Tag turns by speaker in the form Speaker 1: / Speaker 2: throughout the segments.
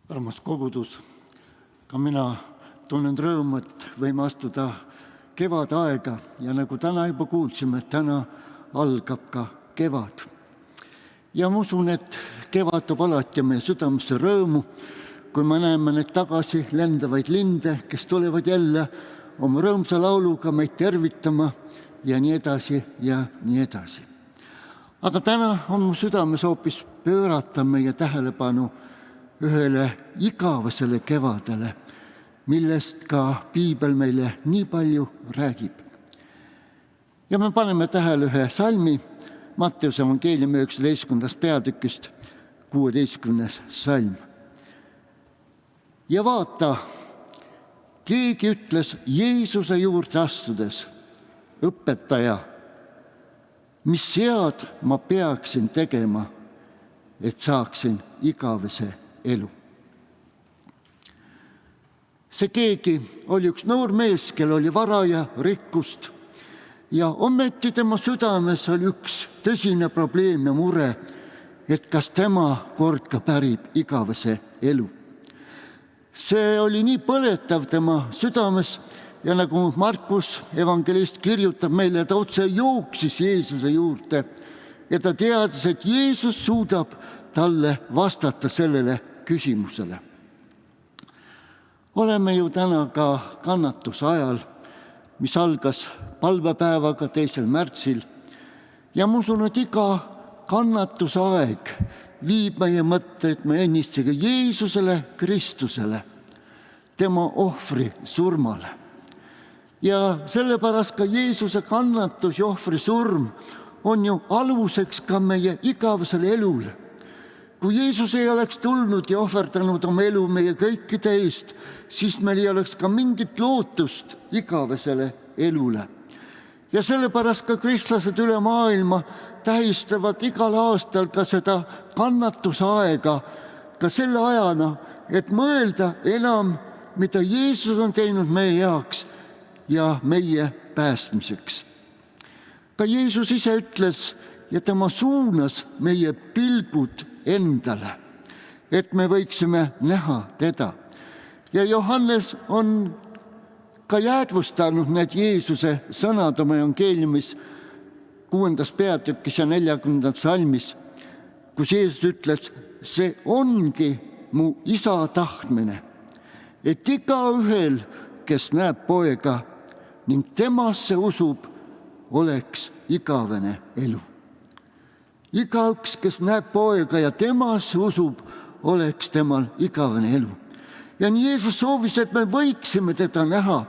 Speaker 1: Armas kogudus, ka mina tunnen rõõmu, et võime astuda kevadaega ja nagu täna juba kuulsime, täna algab ka kevad. Ja ma usun, et kevad toob alati meie südamesse rõõmu, kui me näeme neid tagasi lendavaid linde, kes tulevad jälle oma rõõmsa lauluga meid tervitama ja nii edasi ja nii edasi. Aga täna on mu südames hoopis pöörata meie tähelepanu ühele igavesele kevadele, millest ka piibel meile nii palju räägib. Ja me paneme tähele ühe salmi, Matteuse evangeeliumi 19. peatükist 16. salm. Ja vaata, keegi ütles Jeesuse juurde astudes, õpetaja, mis head ma peaksin tegema, et saaksin igavese elu. See keegi oli üks noor mees, kel oli vara ja rikkust ja ometi tema südames oli üks tõsine probleem ja mure, et kas tema kord ka pärib igavese elu. See oli nii põletav tema südames ja nagu Markus evangelist kirjutab meile, ta otse jooksis Jeesuse juurde ja ta teadis, et Jeesus suudab talle vastata sellele küsimusele. Oleme ju täna ka kannatuse ajal, mis algas palvepäevaga 2. märtsil ja ma usun, et iga kannatuse aeg viib meie mõtteid meie ennistega Jeesusele Kristusele, tema ohvri surmale. Ja sellepärast ka Jeesuse kannatus ja ohvri surm on ju aluseks ka meie igavesele elule. Kui Jeesus ei oleks tulnud ja ohverdanud oma elu meie kõikide eest, siis meil ei oleks ka mingit lootust igavesele elule. Ja sellepärast ka kristlased üle maailma tähistavad igal aastal ka seda kannatusaega, ka selle ajana, et mõelda enam, mida Jeesus on teinud meie jaoks ja meie päästmiseks. Ka Jeesus ise ütles ja tema suunas meie pilgud endale, et me võiksime näha teda. Ja Johannes on ka jäädvustanud need Jeesuse sõnad oma evangeeliumis 6. peatükis ja 40. salmis, kus Jeesus ütles, see ongi mu isa tahtmine, et igaühel, kes näeb poega ning temasse usub, oleks igavene elu. Igaüks, kes näeb poega ja temasse usub, oleks temal igavene elu. Ja nii Jeesus soovis, et me võiksime teda näha.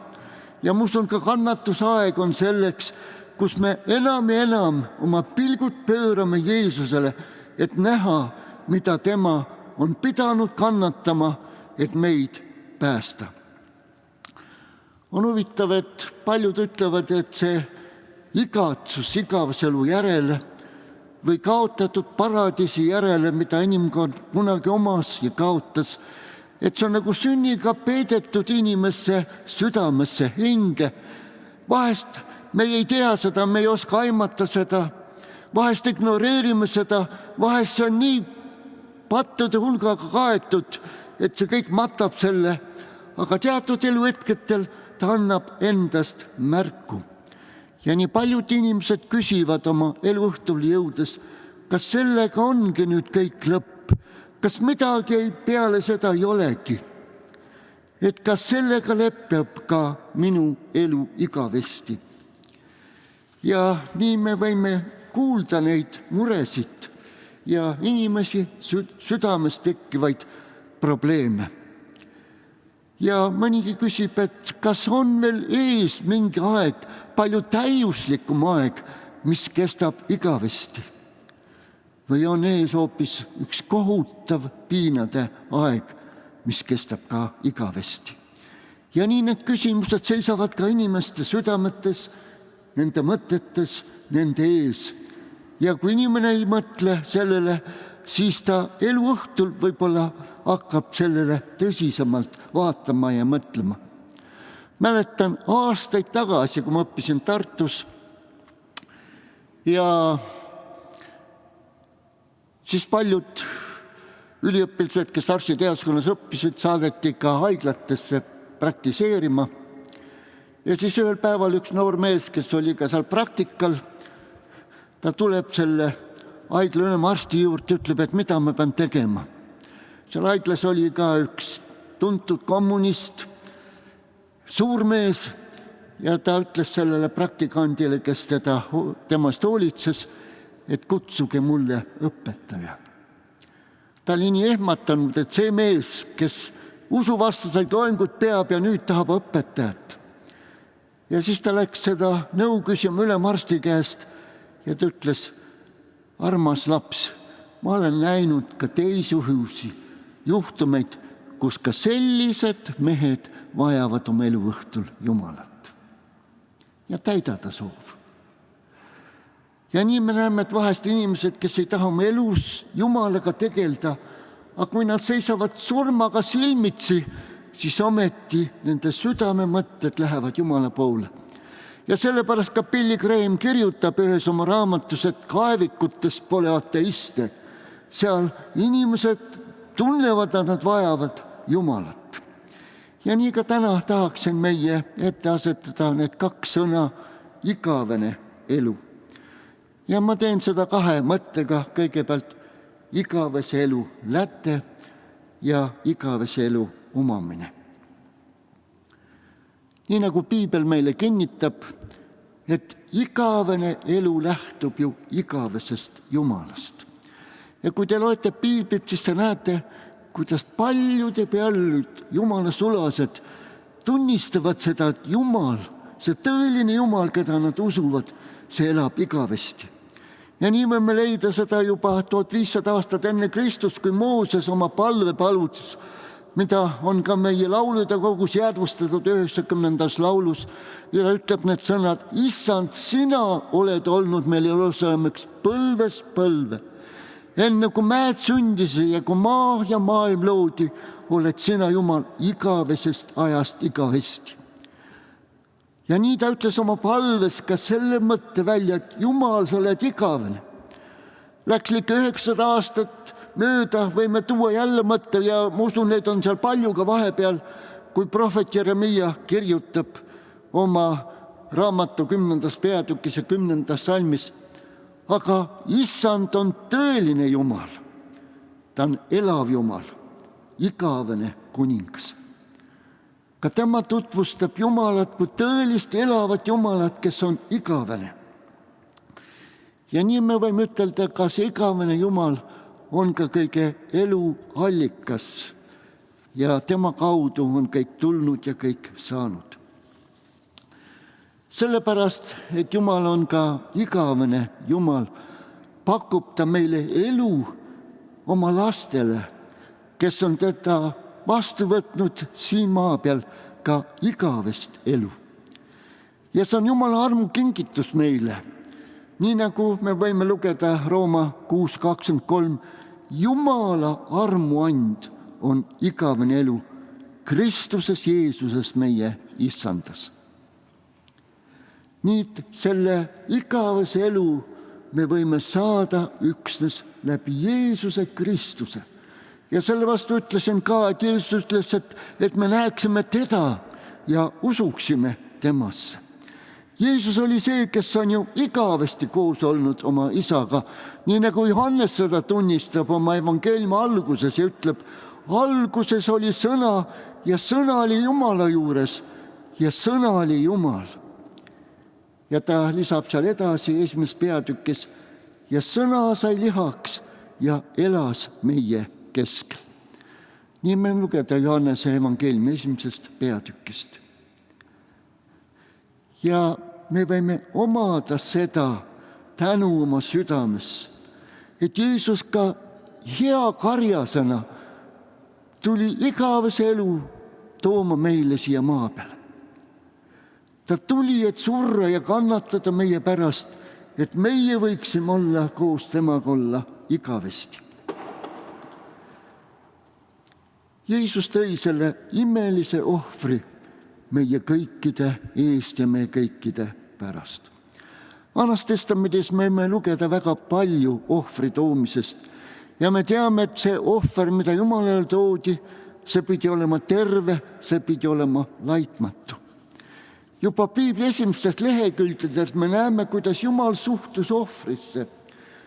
Speaker 1: Ja ma usun, ka kannatusaeg on selleks, kus me enam ja enam oma pilgud pöörame Jeesusele, et näha, mida tema on pidanud kannatama, et meid päästa. On huvitav, et paljud ütlevad, et see igatsus igaveselu järele või kaotatud paradiisi järele, mida inimkond kunagi omas ja kaotas, et see on nagu sünniga peedetud inimesse südamesse, hinge. Vahest me ei tea seda, me ei oska aimata seda, vahest ignoreerime seda, vahest see on nii pattude hulgaga kaetud, et see kõik matab selle, aga teatud eluhetketel ta annab endast märku. Ja nii paljud inimesed küsivad oma eluõhtule jõudes, kas sellega ongi nüüd kõik lõpp, kas midagi peale seda ei olegi, et kas sellega lõpeb ka minu elu igavesti. Ja nii me võime kuulda neid muresid ja inimesi südames tekkivaid probleeme. Ja mõnigi küsib, et kas on veel ees mingi aeg, palju täiuslikum aeg, mis kestab igavesti. Või on ees hoopis üks kohutav piinade aeg, mis kestab ka igavesti. Ja nii need küsimused seisavad ka inimeste südametes, nende mõtetes, nende ees. Ja kui inimene ei mõtle sellele, siis ta eluõhtul võib-olla hakkab sellele tõsisemalt vaatama ja mõtlema. Mäletan aastaid tagasi, kui ma õppisin Tartus ja siis paljud üliõpilased, kes arstiteaduskonnas õppisid, saadeti ka haiglatesse praktiseerima. Ja siis ühel päeval üks noor mees, kes oli ka seal praktikal, ta tuleb selle haigla ülema arsti juurde, ütleb, et mida ma pean tegema. Seal haiglas oli ka üks tuntud kommunist, suurmees, ja ta ütles sellele praktikandile, kes temast hoolitses, et kutsuge mulle õpetaja. Ta oli nii ehmatanud, et see mees, kes usuvastaseid loengut peab ja nüüd tahab õpetajat. Ja siis ta läks seda nõu küsima ülemarsti käest ja ta ütles, armas laps, ma olen näinud ka teisi juhtumeid, kus ka sellised mehed vajavad oma eluõhtul Jumalat. Ja täida ta soov. Ja nii me näeme, et vahest inimesed, kes ei taha oma elus Jumalaga tegelda, aga kui nad seisavad surmaga silmitsi, siis ometi nende südamemõtted lähevad Jumala poole. Ja sellepärast ka Billy Graham kirjutab ühes oma raamatus, et kaevikutes pole ateiste. Seal inimesed tunnevad, et nad vajavad Jumalat. Ja nii ka täna tahaksin meie ette asetada need 2 sõna igavene elu. Ja ma teen seda 2 mõttega, kõigepealt igavese elu läte ja igavese elu omamine. Nii nagu piibel meile kinnitab, et igavene elu lähtub ju igavesest Jumalast. Ja kui te loete piiblit, siis te näete, kuidas paljud ja paljud Jumala sulased tunnistavad seda, et Jumal, see tõeline Jumal, keda nad usuvad, see elab igavesti. Ja nii võime leida seda juba 1500 aastat enne Kristust, kui Mooses oma palve palus, mida on ka meie laulude kogus jäädvustatud 90. laulus, ja ta ütleb need sõnad, Issand, sina oled olnud meil Jeruusalemmiks põlvest põlve. Enne kui mäed sündisi ja kui maa ja maailm loodi, oled sina, Jumal, igavesest ajast igavesti. Ja nii ta ütles oma palves ka selle mõtte välja, et Jumal, sa oled igavene. Läks ikka 900 aastat mööda, võime tuua jälle mõtte ja ma usun, neid on seal palju ka vahepeal, kui prohvet Jeremia kirjutab oma raamatu 10. peatükis ja 10. salmis. Aga Issand on tõeline Jumal. Ta on elav Jumal, igavene kuningas. Ka tema tutvustab Jumalat kui tõelist elavat Jumalat, kes on igavene. Ja nii me võime ütelda, ka see igavene Jumal on ka kõige elu allikas ja tema kaudu on kõik tulnud ja kõik saanud. Sellepärast, et Jumal on ka igavene Jumal, pakub ta meile elu oma lastele, kes on teda vastu võtnud siin maa peal ka igavest elu. Ja see on Jumala armu kingitus meile. Nii nagu me võime lugeda Rooma 6:23, Jumala armuand on igavene elu Kristuses Jeesuses meie Issandas. Nii selle igavese elu me võime saada üksnes läbi Jeesuse Kristuse. Ja selle vastu ütlesin ka, et Jeesus ütles, et me näeksime teda ja usuksime temasse. Jeesus oli see, kes on ju igavesti koos olnud oma isaga, nii nagu Johannes seda tunnistab oma evangeeliumi alguses ja ütleb, alguses oli sõna ja sõna oli Jumala juures ja sõna oli Jumal. Ja ta lisab seal edasi 1. peatükis, ja sõna sai lihaks ja elas meie keskel. Nii me lugeda Johannese evangeeliumi 1. peatükist. Ja me võime omada seda tänu oma südames, et Jeesus ka hea karjasena tuli igavese elu tooma meile siia maa peale. Ta tuli, et surra ja kannatada meie pärast, et meie võiksime olla koos temaga olla igavesti. Jeesus tõi selle imelise ohvri meie kõikide eest ja meie kõikide pärast. Vanas testamendis me võime lugeda väga palju ohvri toomisest Ja me teame, et see ohver, mida Jumalale toodi, see pidi olema terve, see pidi olema laitmatu. Juba piibli esimestest lehekülgedest me näeme, kuidas Jumal suhtus ohvrisse.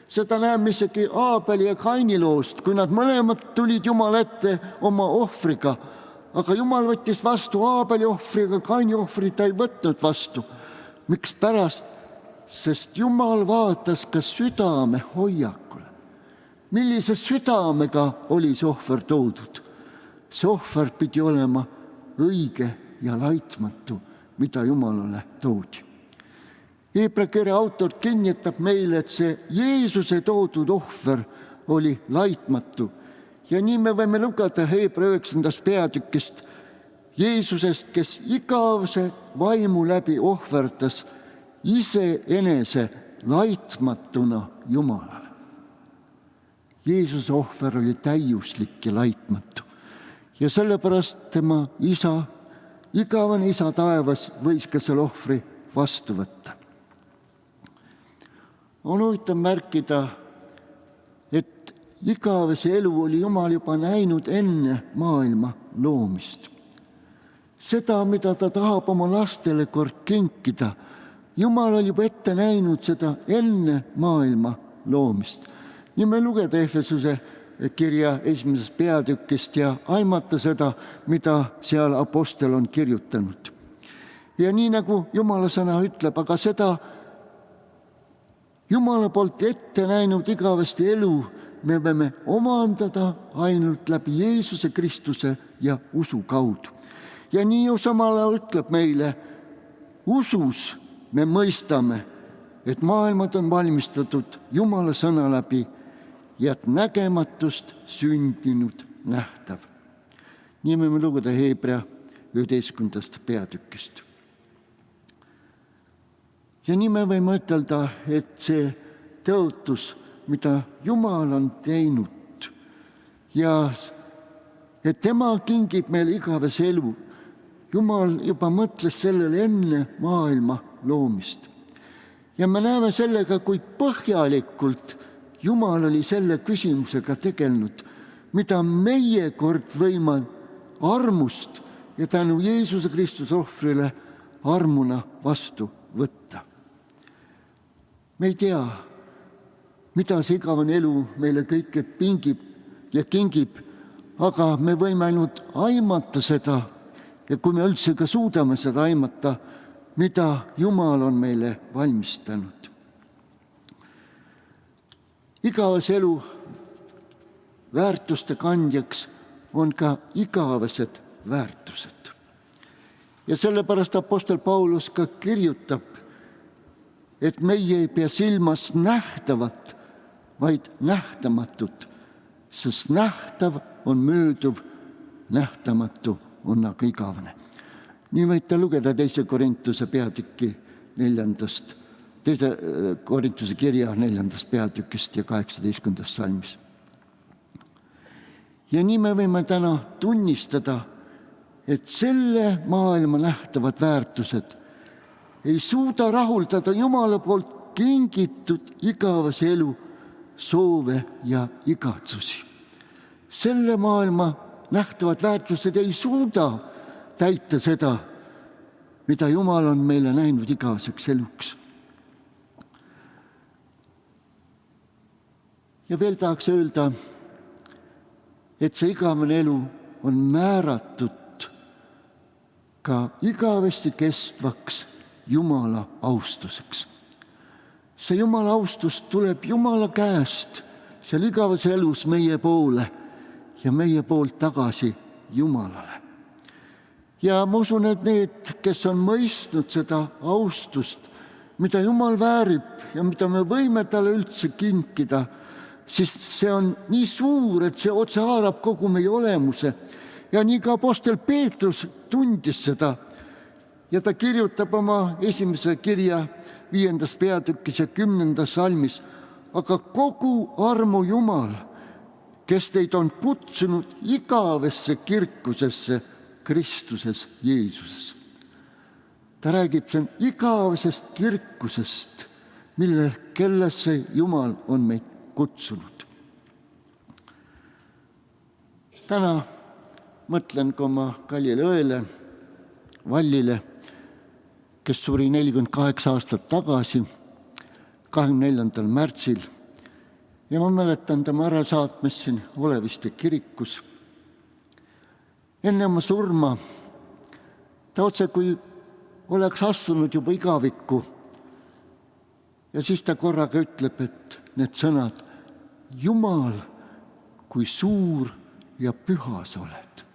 Speaker 1: Seda näeme isegi Aabeli ja Kaini loost, kui nad mõlemad tulid Jumala ette oma ohvriga. Aga Jumal võttis vastu Aabeli ohvriga, Kaini ohvri ta ei võtnud vastu. Miks pärast? Sest Jumal vaatas ka südame hoiakule. Millise südamega oli see ohver toodud? See ohver pidi olema õige ja laitmatu, mida Jumalale toodi. Hebra kirja autor kinnitab meile, et see Jeesuse toodud ohver oli laitmatu. Ja nii me võime lugeda Hebra 9. peatükist Jeesusest, kes igavese vaimu läbi ohverdas iseenese laitmatuna Jumalale. Jeesuse ohver oli täiuslik ja laitmatu. Ja sellepärast tema isa, igavene isa taevas, võis ka selle ohvri vastu võtta. On huvitav märkida, et igavese elu oli Jumal juba näinud enne maailma loomist. Seda, mida ta tahab oma lastele kord kinkida, Jumal oli juba ette näinud seda enne maailma loomist. Nii me lugeda Efesuse kirja 1. peatükist ja aimata seda, mida seal apostel on kirjutanud. Ja nii nagu Jumala sõna ütleb, aga seda Jumala poolt ette näinud igavesti elu me võime omandada ainult läbi Jeesuse Kristuse ja usu kaudu. Ja nii ju samal ajal ütleb meile, usus me mõistame, et maailmad on valmistatud Jumala sõna läbi ja et nägematust sündinud nähtav. Nii me lugeda Hebra 11. peatükist. Ja nii me võime ütelda, et see tõotus, mida Jumal on teinud ja et tema kingib meile igavese elu, Jumal juba mõtles sellele enne maailma loomist. Ja me näeme sellega, kui põhjalikult Jumal oli selle küsimusega tegelenud, mida meie kord võime armust ja tänu Jeesuse Kristuse ohvrile armuna vastu võtta. Me ei tea, mida see igavene elu meile kõike pingib ja kingib, aga me võime ainult aimata seda ja kui me üldse ka suudame seda aimata, mida Jumal on meile valmistanud. Igavese elu väärtuste kandjaks on ka igavesed väärtused. Ja sellepärast apostel Paulus ka kirjutab, et meie ei pea silmas nähtavat, vaid nähtamatut, sest nähtav on mööduv, nähtamatu on aga igavene. Nii võite lugeda 2. Korintuse peatüki 2. Korintuse kirja 4. peatükist ja 18. salmis. Ja nii me võime täna tunnistada, et selle maailma nähtavad väärtused ei suuda rahuldada Jumala poolt kingitud igavese elu soove ja igatsusi. Selle maailma nähtavad väärtused ei suuda täita seda, mida Jumal on meile näinud igaveseks eluks. Ja veel tahaks öelda, et see igavene elu on määratud ka igavesti kestvaks Jumala austuseks. See Jumala austus tuleb Jumala käest seal igavese elus meie poole ja meie poolt tagasi Jumalale. Ja ma usun, et need, kes on mõistnud seda austust, mida Jumal väärib ja mida me võime talle üldse kinkida, siis see on nii suur, et see otse haarab kogu meie olemuse. Ja nii ka apostel Peetrus tundis seda. Ja ta kirjutab oma esimese kirja 5. peatükis ja 10. salmis, aga kogu armu Jumal, kes teid on kutsunud igavesse kirkusesse Kristuses Jeesuses. Ta räägib siin igavesest kirkusest, kellesse Jumal on meid kutsunud. täna mõtlen ka oma kallile õele Vallile, kes suri 48 aastat tagasi, 24. märtsil. Ja ma mäletan tema ärasaatmist siin Oleviste kirikus. Enne oma surma ta otse kui oleks astunud juba igavikku. Ja siis ta korraga ütleb, et need sõnad: Jumal, kui suur ja püha sa oled.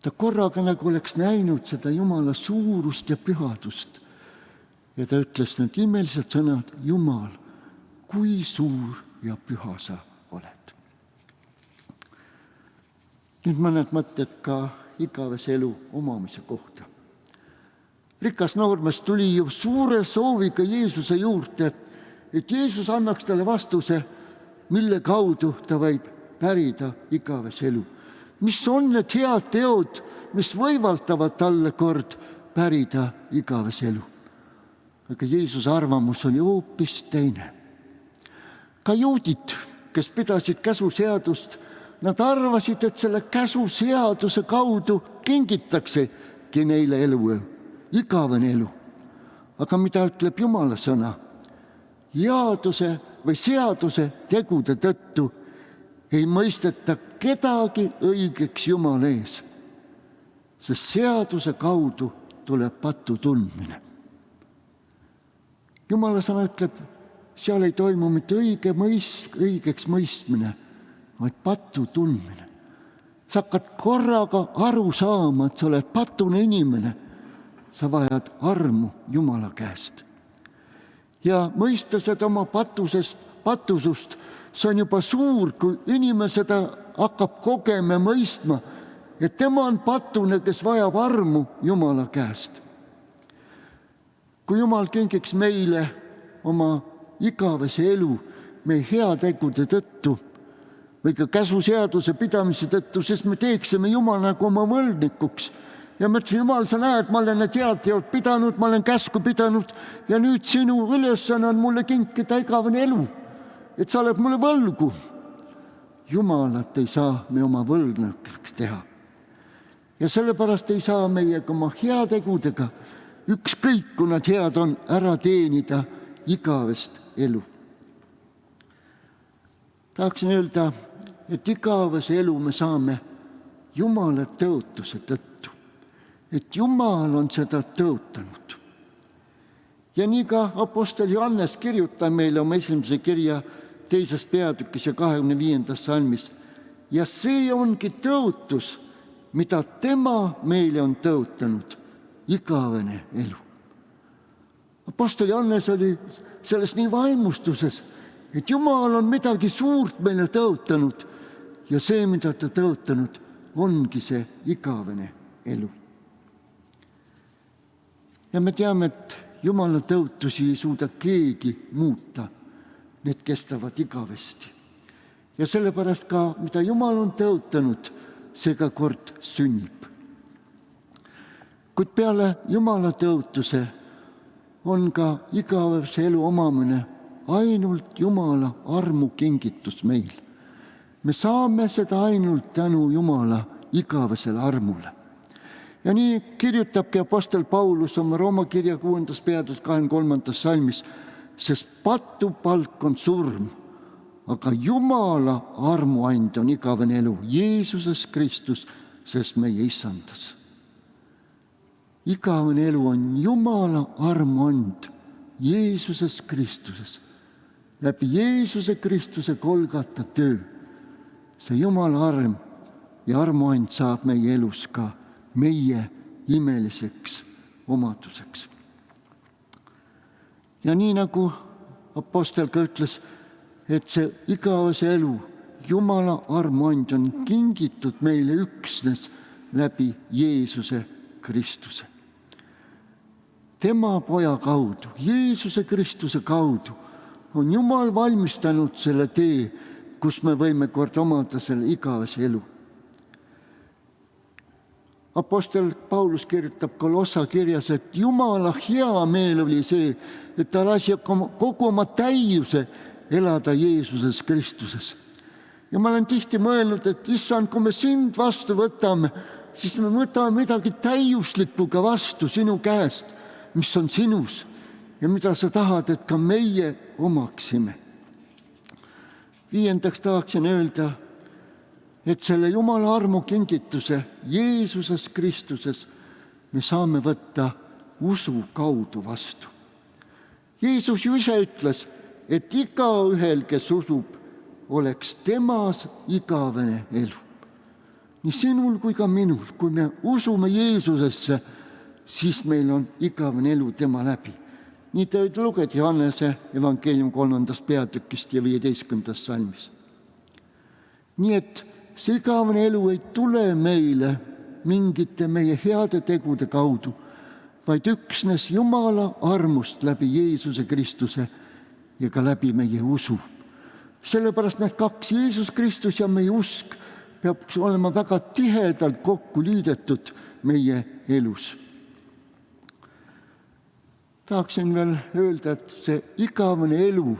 Speaker 1: Ta korraga nagu oleks näinud seda Jumala suurust ja pühadust. Ja ta ütles need imelised sõnad: Jumal, kui suur ja püha sa oled. Nüüd mõned mõtted ka igavese elu omamise kohta. Rikas noormees tuli ju suure sooviga Jeesuse juurde, et Jeesus annaks talle vastuse, mille kaudu ta võib pärida igavese elu. Mis on need head teod, mis võimaldavad talle kord pärida igavese elu? Aga Jeesuse arvamus oli hoopis teine. Ka juudid, kes pidasid käsuseadust, nad arvasid, et selle käsuseaduse kaudu kingitaksegi neile elu, igavene elu. Aga mida ütleb Jumala sõna? Jaaduse või seaduse tegude tõttu ei mõisteta kedagi õigeks Jumala ees, sest seaduse kaudu tuleb patu tundmine. Jumala sõna ütleb, seal ei toimu mitte õigeks mõistmine, vaid patu tundmine. Sa hakkad korraga aru saama, et sa oled patune inimene. Sa vajad armu Jumala käest. Ja mõista seda oma patusust, see on juba suur, kui inimene seda hakkab kogema ja mõistma, et tema on patune, kes vajab armu Jumala käest. Kui Jumal kingiks meile oma igavese elu meie heategude tõttu või ka käsuseaduse pidamise tõttu, sest me teeksime Jumal nagu oma võlgnikuks. Ja ma ütlesin, Jumal, sa näed, ma olen need head teod pidanud, ma olen käsku pidanud ja nüüd sinu ülesanne on mulle kinkida igavene elu, et sa oled mulle võlgu. Jumalat ei saa me oma võlgnikuks teha. Ja sellepärast ei saa meiega oma heategudega, ükskõik kui nad head on, ära teenida igavest elu. Tahaksin öelda, et igavese elu me saame Jumala tõotuse tõttu. Et Jumal on seda tõotanud. Ja nii ka apostel Johannes kirjutab meile oma esimese kirja 2. peatükis ja 25. salmis. Ja see ongi tõotus, mida tema meile on tõotanud, igavene elu. Apostel Johannes oli selles nii vaimustuses, et Jumal on midagi suurt meile tõotanud ja see, mida ta tõotanud, ongi see igavene elu. Ja me teame, et Jumala tõotusi ei suuda keegi muuta. Need kestavad igavesti. Ja sellepärast ka, mida Jumal on tõotanud, see ka kord sünnib. Kuid peale Jumala tõotuse on ka igavese elu omamine ainult Jumala armu kingitus meil. Me saame seda ainult tänu Jumala igavesele armule. Ja nii kirjutabki apostel Paulus oma Rooma kirja 6. peatükis 23. salmis, sest patupalk on surm, aga Jumala armuand on igavene elu Jeesuses Kristus, sest meie issandas. Igavene elu on Jumala armuand Jeesuses Kristuses. Läbi Jeesuse Kristuse Golgata töö see Jumala arm ja armuand saab meie elus ka meie imeliseks omaduseks. Ja nii nagu apostel ka ütles, et see igavese elu Jumala armuand on kingitud meile üksnes läbi Jeesuse Kristuse. Tema poja kaudu, Jeesuse Kristuse kaudu on Jumal valmistanud selle tee, kus me võime kord omada selle igavese elu. Apostel Paulus kirjutab Kolossa kirjas, et Jumala hea meel oli see, et ta lasi kogu oma täiuse elada Jeesuses Kristuses. Ja ma olen tihti mõelnud, et issand, kui me sind vastu võtame, siis me võtame midagi täiuslikku ka vastu sinu käest, mis on sinus ja mida sa tahad, et ka meie omaksime. 5. tahaksin öelda, et selle Jumala armu kingituse Jeesuses Kristuses me saame võtta usu kaudu vastu. Jeesus ju ise ütles, et igaühel, kes usub, oleks temas igavene elu. Nii sinul kui ka minul, kui me usume Jeesusesse, siis meil on igavene elu tema läbi. Nii te luged Johannese evangeeliumi 3. peatükist ja 15. salmis. Nii et see igavene elu ei tule meile mingite meie heade tegude kaudu, vaid üksnes Jumala armust läbi Jeesuse Kristuse ja ka läbi meie usu. Sellepärast need kaks, Jeesus Kristus ja meie usk, peab olema väga tihedalt kokku liidetud meie elus. Tahaksin veel öelda, et see igavene elu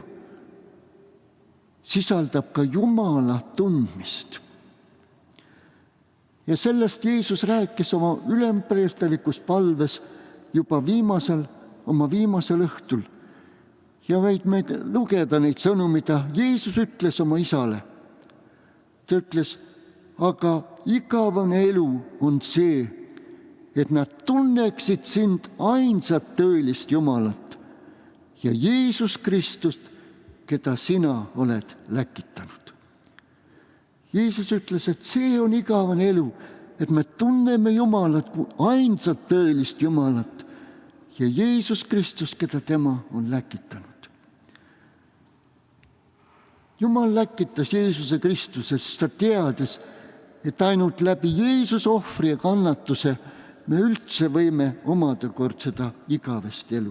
Speaker 1: sisaldab ka Jumala tundmist. Ja sellest Jeesus rääkis oma ülempreesterlikus palves juba oma viimasel õhtul. Ja võid me lugeda neid sõnu, mida Jeesus ütles oma isale. Ta ütles, aga igavene elu on see, et nad tunneksid sind ainsat tõelist Jumalat ja Jeesus Kristust, keda sina oled läkitanud. Jeesus ütles, et see on igavene elu, et me tunneme Jumalat kui ainsat tõelist Jumalat ja Jeesus Kristus, keda tema on läkitanud. Jumal läkitas Jeesuse Kristusest, ta teades, et ainult läbi Jeesuse ohvri ja kannatuse me üldse võime omada kord seda igavest elu.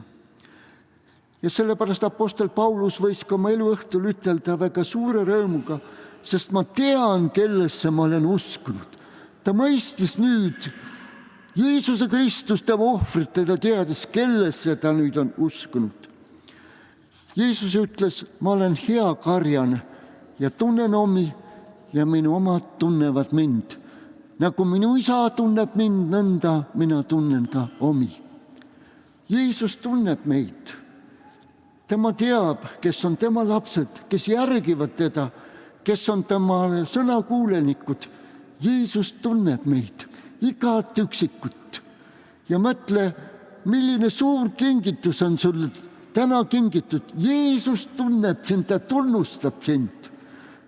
Speaker 1: Ja sellepärast apostel Paulus võis ka oma eluõhtul ütelda väga suure rõõmuga, sest ma tean, kellesse ma olen uskunud. Ta mõistis nüüd Jeesuse Kristus, tema ohvrit, ta teadis, kellesse ta nüüd on uskunud. Jeesus ütles, ma olen hea karjane ja tunnen omi ja minu omad tunnevad mind. Nagu minu isa tunneb mind, nõnda mina tunnen ka omi. Jeesus tunneb meid. Tema teab, kes on tema lapsed, kes järgivad teda, kes on tema sõnakuulenikud. Jeesus tunneb meid, igat üksikut. Ja mõtle, milline suur kingitus on sulle täna kingitud. Jeesus tunneb sind, ta tunnustab sind.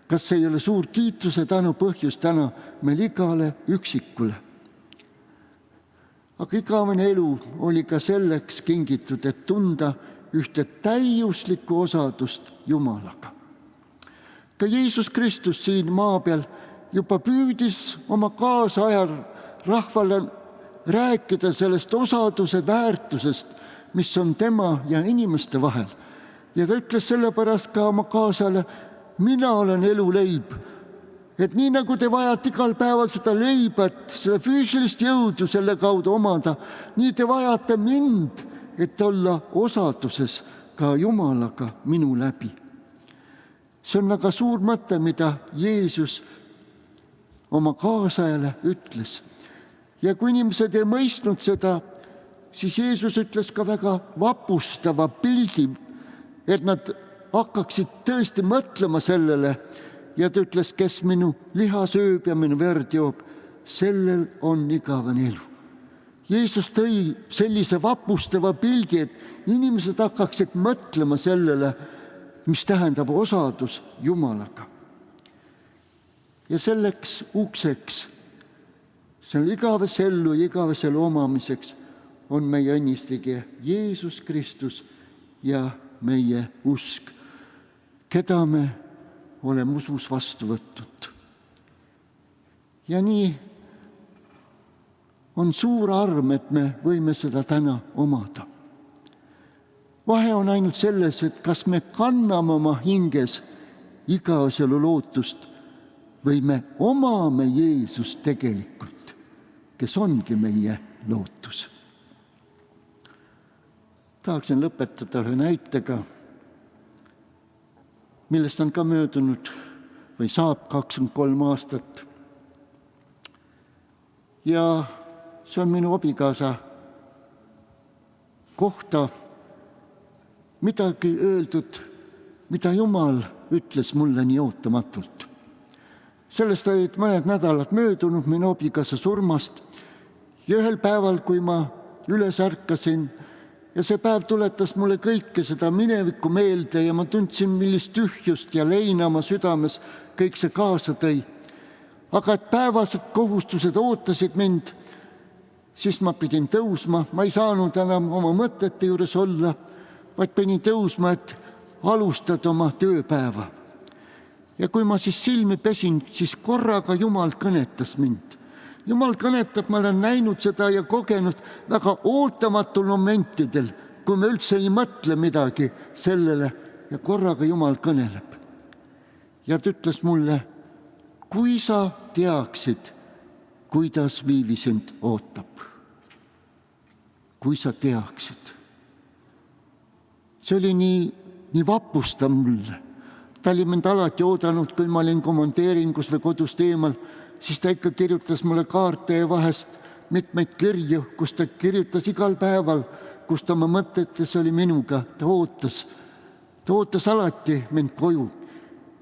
Speaker 1: Kas see ei ole suur kiituse tänu põhjus täna meil igale üksikule? Aga igavene elu oli ka selleks kingitud, et tunda ühte täiuslikku osadust Jumalaga. Ka Jeesus Kristus siin maa peal juba püüdis oma kaasajal rahvale rääkida sellest osaduse väärtusest, mis on tema ja inimeste vahel. Ja ta ütles sellepärast ka oma kaasale, mina olen eluleib. Et nii nagu te vajate igal päeval seda leibat, seda füüsilist jõudu selle kaudu omada, nii te vajate mind, et olla osaduses ka Jumalaga minu läbi. See on väga suur mõte, mida Jeesus oma kaasajale ütles. Ja kui inimesed ei mõistnud seda, siis Jeesus ütles ka väga vapustava pildi, et nad hakkaksid tõesti mõtlema sellele, ja ta ütles, kes minu liha sööb ja minu verd joob, sellel on igavene elu. Jeesus tõi sellise vapustava pildi, et inimesed hakkaksid mõtlema sellele, mis tähendab osadus Jumalaga. Ja selleks ukseks, selle igavese ellu ja igavese elu omamiseks on meie õnnistegija Jeesus Kristus ja meie usk, keda me oleme usus vastu võtnud. Ja nii on suur arm, et me võime seda täna omada. Vahe on ainult selles, et kas me kanname oma hinges igaveselu lootust või me omame Jeesust tegelikult, kes ongi meie lootus. Tahaksin lõpetada ühe näitega, millest on ka möödunud või saab 23 aastat. Ja see on minu abikaasa kohta midagi öeldud, mida Jumal ütles mulle nii ootamatult. Sellest olid mõned nädalad möödunud minu abikaasa surmast ja ühel päeval, kui ma üles ärkasin ja see päev tuletas mulle kõike seda minevikku meelde ja ma tundsin, millist tühjust ja leina oma südames kõik see kaasa tõi. Aga et päevased kohustused ootasid mind, siis ma pidin tõusma, ma ei saanud enam oma mõtete juures olla, vaid pidin tõusma, et alustada oma tööpäeva. Ja kui ma siis silmi pesin, siis korraga Jumal kõnetas mind. Jumal kõnetab, ma olen näinud seda ja kogenud väga ootamatul momentidel, kui me üldse ei mõtle midagi sellele ja korraga Jumal kõneleb. Ja ta ütles mulle, kui sa teaksid, kuidas Viivi sind ootab. Kui sa teaksid. See oli nii vapustav mulle. Ta oli mind alati oodanud, kui ma olin komandeeringus või kodust eemal, siis ta ikka kirjutas mulle kaarte ja vahest mitmeid kirju, kus ta kirjutas igal päeval, kus ta oma mõtetes oli minuga. Ta ootas alati mind koju.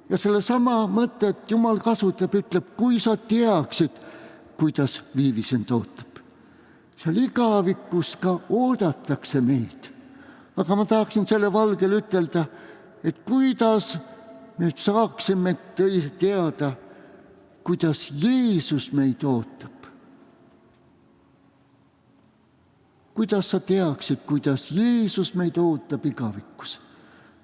Speaker 1: Ja selle sama mõtet Jumal kasutab, ütleb, kui sa teaksid, kuidas Viivi sind ootab. Seal igavikus ka oodatakse meid. Aga ma tahaksin selle valgel ütelda, et kuidas me saaksime teada, kuidas Jeesus meid ootab. Kuidas sa teaksid, kuidas Jeesus meid ootab igavikus?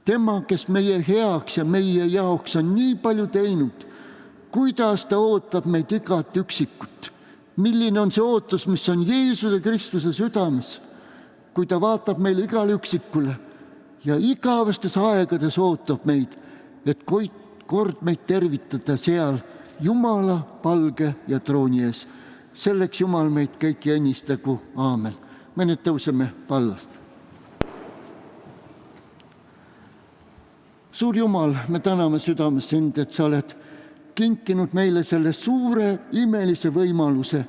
Speaker 1: Tema, kes meie heaks ja meie jaoks on nii palju teinud, kuidas ta ootab meid igat üksikut? Milline on see ootus, mis on Jeesuse Kristuse südames, kui ta vaatab meile igale üksikule ja igavestes aegades ootab meid, et kord meid tervitada seal Jumala palge ja trooni ees. Selleks Jumal meid kõiki õnnistagu. Aamen. Me nüüd tõuseme pallast. Suur Jumal, me täname südames sind, et sa oled kinkinud meile selle suure imelise võimaluse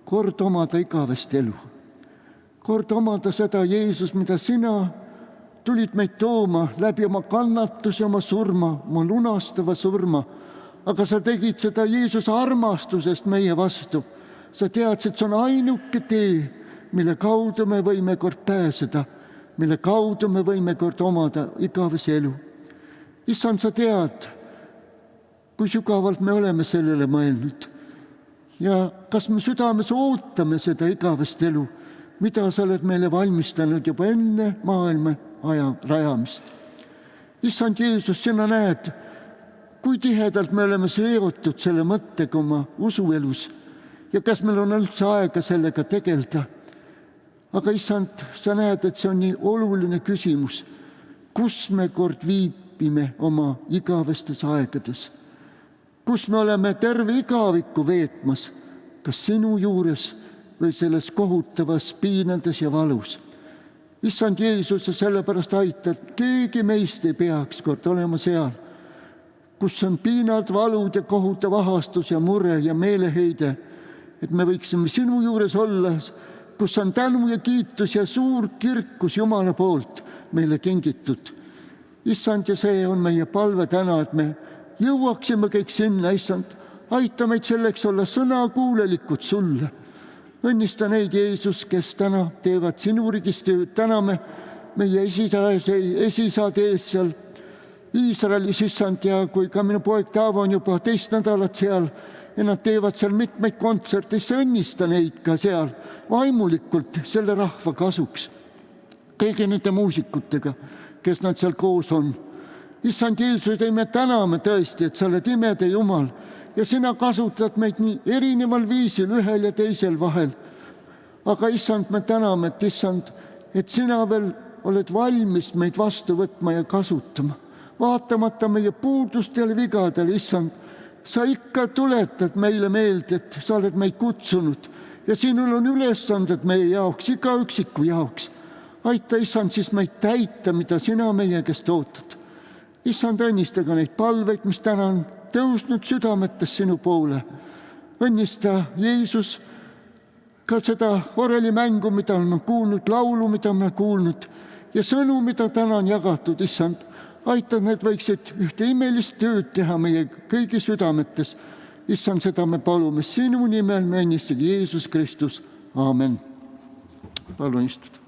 Speaker 1: kord omada igavest elu. Kord omada seda, Jeesus, mida sina tulid meid tooma läbi oma kannatus ja oma surma, oma lunastava surma. Aga sa tegid seda Jeesuse armastusest meie vastu. Sa teadsid, et see on ainuke tee, mille kaudu me võime kord pääseda, mille kaudu me võime kord omada igavese elu. Issand, sa tead, kui sügavalt me oleme sellele mõelnud. Ja kas me südames ootame seda igavest elu, mida sa oled meile valmistanud juba enne maailma aja rajamist. Issand Jeesus, sina näed, kui tihedalt me oleme seotud selle mõttega oma usuelus ja kas meil on üldse aega sellega tegelda. Aga issand, sa näed, et see on nii oluline küsimus, kus me kord viibime oma igavestes aegades. Kus me oleme terve igaviku veetmas, kas sinu juures või selles kohutavas piinades ja valus. Issand Jeesus, ja sellepärast aita, et keegi meist ei peaks kord olema seal, kus on piinad, valud ja kohutav ahastus ja mure ja meeleheide, et me võiksime sinu juures olla, kus on tänu ja kiitus ja suur kirkus Jumala poolt meile kingitud. Issand, ja see on meie palve täna, et me jõuaksime kõik sinna, issand, aita meid selleks olla sõnakuulelikud sulle. Õnnista neid, Jeesus, kes täna teevad sinu riigis tööd. Täname meie esisaade ees seal Iisraelis, issand, ja kui ka minu poeg Taavo on juba 2 nädalat seal ja nad teevad seal mitmeid kontserte, siis õnnista neid ka seal vaimulikult selle rahva kasuks. Kõigi nende muusikutega, kes nad seal koos on. Issand Jeesus, me täname tõesti, et sa oled imede Jumal ja sina kasutad meid nii erineval viisil ühel ja teisel vahel. Aga issand, me täname, et sina veel oled valmis meid vastu võtma ja kasutama. Vaatamata meie puudustele, vigadele, issand, sa ikka tuletad meile meelde, et sa oled meid kutsunud ja sinul on ülesanded meie jaoks, iga üksiku jaoks. Aita, issand, siis meid täita, mida sina meie käest ootad. Issand, õnnistaga neid palveid, mis täna on tõusnud südametes sinu poole. Õnnista, Jeesus, ka seda orelimängu, mida oleme kuulnud, laulu, mida oleme kuulnud ja sõnu, mida täna on jagatud, issand, aita, need võiksid ühte imelist tööd teha meie kõigi südametes. Issand, seda me palume sinu nimel, me õnnistage Jeesus Kristus. Aamen. Palun istuda.